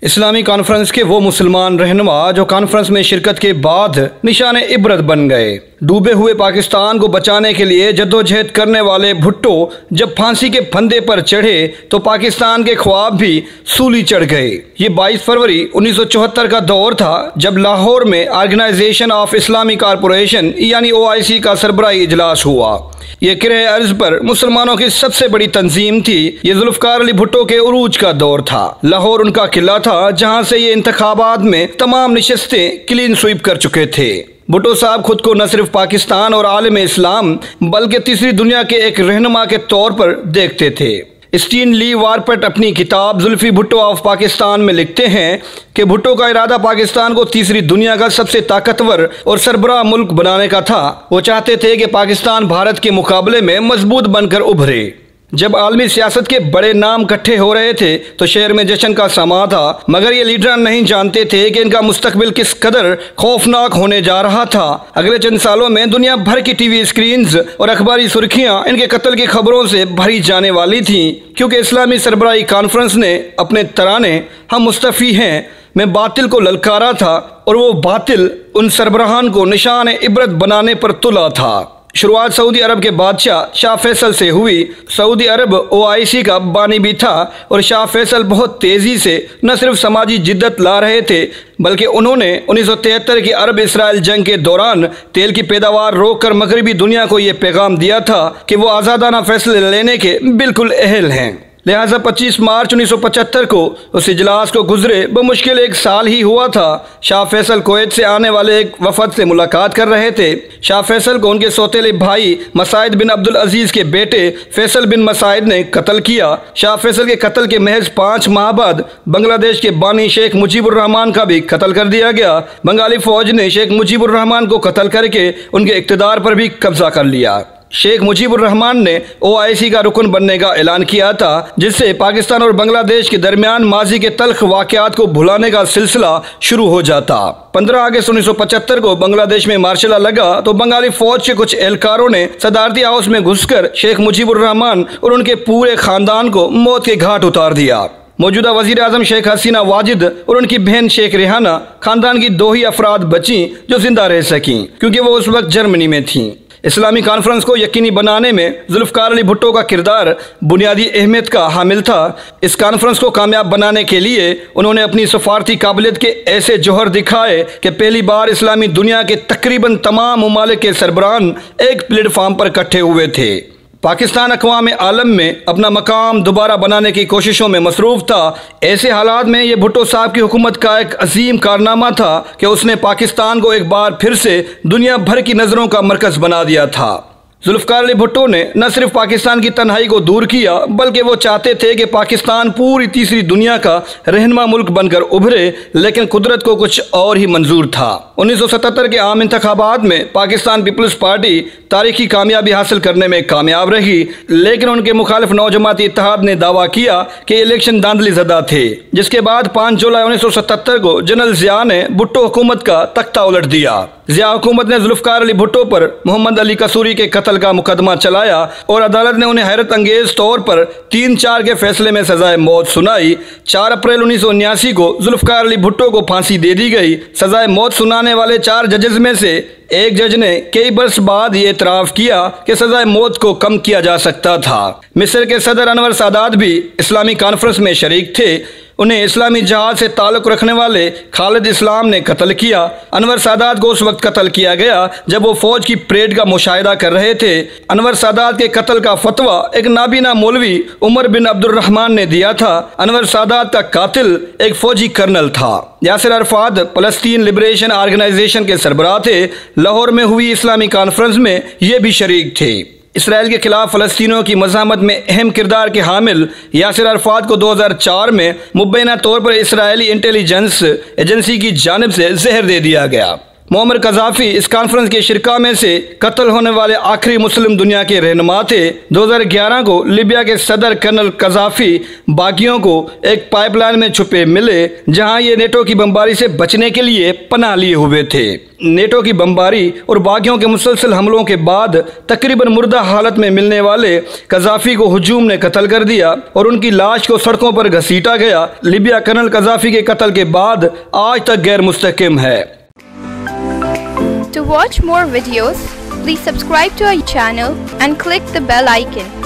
इस्लामी conference के वो मुसलमान रहनुमा जो कॉन्फ्रेंस में शिरकत के बाद निशाने इबरत बन गए। डूबे हुए पाकिस्तान को बचाने के लिए जद्दोजहद करने वाले भुट्टो जब फांसी के फंदे पर चढ़े तो पाकिस्तान के ख्वाब भी सूली चढ़ गए। ये 22 फरवरी 1974 का दौर था जब लाहौर में ऑर्गेनाइजेशन ऑफ इस्लामी कॉरपोरेशन यानी OIC का सरबराही इजलास हुआ। ये किराए अर्ज पर मुसलमानों की सबसे बड़ी तंजीम थी। ये जुल्फकार अली भुट्टो के उरूज का दौर था। लाहौर उनका किला था जहां से ये इंतखाबात में तमाम निशस्तें क्लीन स्वीप कर चुके थे। भुट्टो साहब खुद को न सिर्फ पाकिस्तान और आलम इस्लाम बल्कि तीसरी दुनिया के एक रहनुमा के तौर पर देखते थे। स्टीन ली वारपट अपनी किताब जुल्फी भुट्टो ऑफ पाकिस्तान में लिखते हैं कि भुट्टो का इरादा पाकिस्तान को तीसरी दुनिया का सबसे ताकतवर और सरबराह मुल्क बनाने का था। वो चाहते थे कि पाकिस्तान भारत के मुकाबले में मजबूत बनकर उभरे। जब आलमी सियासत के बड़े नाम इकट्ठे हो रहे थे तो शहर में जश्न का समा था, मगर ये लीडर नहीं जानते थे कि इनका मुस्तकबिल किस कदर खौफनाक होने जा रहा था। अगले चंद सालों में दुनिया भर की टीवी स्क्रीन्स और अखबारी सुर्खियां इनके कत्ल की खबरों से भरी जाने वाली थीं, क्योंकि इस्लामी सरबराही कॉन्फ्रेंस ने अपने तराने हम मुस्तफ़ी हैं में बातिल को ललकारा था और वो बातिल उन सरबराहान को निशान इबरत बनाने पर तुला था। शुरुआत सऊदी अरब के बादशाह शाह फैसल से हुई। सऊदी अरब OIC का बानी भी था और शाह फैसल बहुत तेज़ी से न सिर्फ समाजी जिद्दत ला रहे थे बल्कि उन्होंने 1973 की अरब इसराइल जंग के दौरान तेल की पैदावार रोककर मगरबी दुनिया को ये पैगाम दिया था कि वो आज़ादाना फैसले लेने के बिल्कुल अहल हैं। लिहाजा 25 मार्च 1975 को उस इजलास को गुजरे बमुश्किल एक साल ही हुआ था। शाह फैसल कुवैत से आने वाले एक वफद से मुलाकात कर रहे थे। शाह फैसल को उनके सौतेले भाई मसाइद बिन अब्दुल अजीज़ के बेटे फैसल बिन मसाइद ने कत्ल किया। शाह फैसल के कत्ल के महज 5 माह बाद बांग्लादेश के बानी शेख मुजीबुर रहमान का भी कत्ल कर दिया गया। बंगाली फौज ने शेख मुजीबुर रहमान को कत्ल करके उनके इक़्तिदार पर भी कब्जा कर लिया। शेख मुजीबुर रहमान ने OIC का रुकन बनने का ऐलान किया था, जिससे पाकिस्तान और बांग्लादेश के दरमियान माजी के तल्ख वाक़यात को भुलाने का सिलसिला शुरू हो जाता। 15 अगस्त 1975 को बांग्लादेश में मार्शल लॉ लगा तो बंगाली फौज के कुछ एहलकारों ने सदारती हाउस में घुसकर शेख मुजीबुर रहमान और उनके पूरे खानदान को मौत के घाट उतार दिया। मौजूदा वजीर आजम शेख हसीना वाजिद और उनकी बहन शेख रेहाना खानदान की 2 ही अफराद बची जो जिंदा रह सकीं, क्योंकि वो उस वक्त जर्मनी में थीं। इस्लामी कॉन्फ्रेंस को यकीनी बनाने में जुल्फकार अली भुट्टो का किरदार बुनियादी अहमियत का हामिल था। इस कॉन्फ्रेंस को कामयाब बनाने के लिए उन्होंने अपनी सफारती काबिलियत के ऐसे जौहर दिखाए कि पहली बार इस्लामी दुनिया के तकरीबन तमाम ममालिक के सरबराहान एक प्लेटफार्म पर इकट्ठे हुए थे। पाकिस्तान अक़वाम आलम में अपना मकाम दोबारा बनाने की कोशिशों में मसरूफ़ था। ऐसे हालात में ये भुट्टो साहब की हुकूमत का एक अजीम कारनामा था कि उसने पाकिस्तान को एक बार फिर से दुनिया भर की नज़रों का मरकज़ बना दिया था। जुल्फकार अली भुट्टो ने न सिर्फ पाकिस्तान की तन्हाई को दूर किया बल्कि वो चाहते थे कि पाकिस्तान पूरी तीसरी दुनिया का रहनुमा मुल्क बनकर उभरे, लेकिन कुदरत को कुछ और ही मंजूर था। 1977 के आम इंतखाबात में पाकिस्तान पीपल्स पार्टी तारीखी कामयाबी हासिल करने में कामयाब रही, लेकिन उनके मुखालिफ नौजमाती इत्तेहाद ने दावा किया कि इलेक्शन धांधली ज़दा थे, जिसके बाद 5 जुलाई 1977 को जनरल ज़िया ने भुट्टो हुकूमत का तख्ता उलट दिया। ज़िया हुकूमत ने जुल्फकार अली भुट्टो पर मोहम्मद अली कसूरी के कत्ल का मुकदमा चलाया और अदालत ने उन्हें हैरत अंगेज तौर पर 3-4 के फैसले में सजाए मौत सुनाई। 4 अप्रैल 1979 को जुल्फकार अली भुट्टो को फांसी दे दी गई। सजाए मौत सुनाने वाले 4 जजेस में से एक जज ने कई बरस बाद ये इतराफ़ किया कि सजाए मौत को कम किया जा सकता था। मिस्र के सदर अनवर सादात भी इस्लामी कॉन्फ्रेंस में शरीक थे। उन्हें इस्लामी जहाज से ताल्लुक़ रखने वाले खालिद इस्लाम ने कत्ल किया। अनवर सादात को उस वक्त कत्ल किया गया जब वो फौज की परेड का मुशाहिदा कर रहे थे। अनवर सादात के कत्ल का फतवा एक नाबीना मौलवी उमर बिन अब्दुल रहमान ने दिया था। अनवर सादात का कातिल एक फौजी कर्नल था। यासिर अरफात फ़लस्तीन लिबरेशन ऑर्गेनाइजेशन के सरबराह थे। लाहौर में हुई इस्लामी कॉन्फ्रेंस में ये भी शरीक थे। इसराइल के खिलाफ फ़लस्तीनियों की मज़ाहमत में अहम किरदार के हामिल यासिर अरफात को 2004 में मुबैना तौर पर इसराइली इंटेलिजेंस एजेंसी की जानिब से जहर दे दिया गया। मोअम्मर कज़ाफ़ी इस कॉन्फ्रेंस के शिरका में से कत्ल होने वाले आखिरी मुस्लिम दुनिया के रहनुमा थे। 2011 को लीबिया के सदर कर्नल कज़ाफ़ी बागियों को एक पाइपलाइन में छुपे मिले, जहां ये नेटो की बमबारी से बचने के लिए पनाह लिए हुए थे। नेटो की बमबारी और बागियों के मुसलसल हमलों के बाद तकरीबन मुर्दा हालत में मिलने वाले कज़ाफ़ी को हुजूम ने कत्ल कर दिया और उनकी लाश को सड़कों पर घसीटा गया। लीबिया कर्नल कज़ाफ़ी के कत्ल के बाद आज तक गैर मुस्तहकम है। To watch more videos, please subscribe to our channel and click the bell icon.